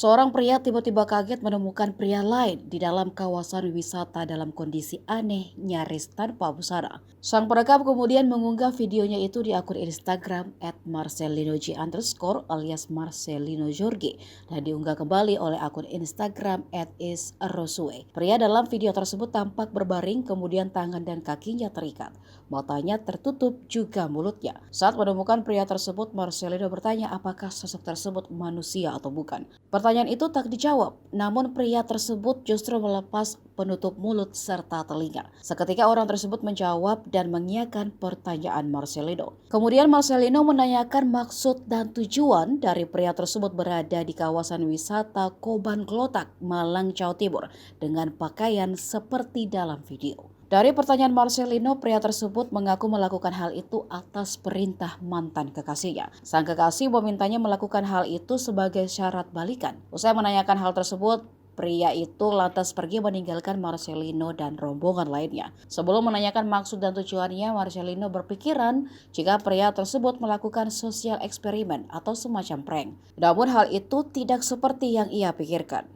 Seorang pria tiba-tiba kaget menemukan pria lain di dalam kawasan wisata dalam kondisi aneh, nyaris tanpa busana. Sang perekam kemudian mengunggah videonya itu di akun Instagram @marcelinoj_ alias Marcelino Jorge dan diunggah kembali oleh akun Instagram @isrosue. Pria dalam video tersebut tampak berbaring, kemudian tangan dan kakinya terikat, matanya tertutup juga mulutnya. Saat menemukan pria tersebut, Marcelino bertanya apakah sosok tersebut manusia atau bukan. Pertanyaan itu tak dijawab, namun pria tersebut justru melepas penutup mulut serta telinga. Seketika orang tersebut menjawab dan mengiyakan pertanyaan Marcelino. Kemudian Marcelino menanyakan maksud dan tujuan dari pria tersebut berada di kawasan wisata Koban Klotak, Malang, Jawa Timur dengan pakaian seperti dalam video. Dari pertanyaan Marcelino, pria tersebut mengaku melakukan hal itu atas perintah mantan kekasihnya. Sang kekasih memintanya melakukan hal itu sebagai syarat balikan. Usai menanyakan hal tersebut, pria itu lantas pergi meninggalkan Marcelino dan rombongan lainnya. Sebelum menanyakan maksud dan tujuannya, Marcelino berpikiran jika pria tersebut melakukan sosial eksperimen atau semacam prank. Namun hal itu tidak seperti yang ia pikirkan.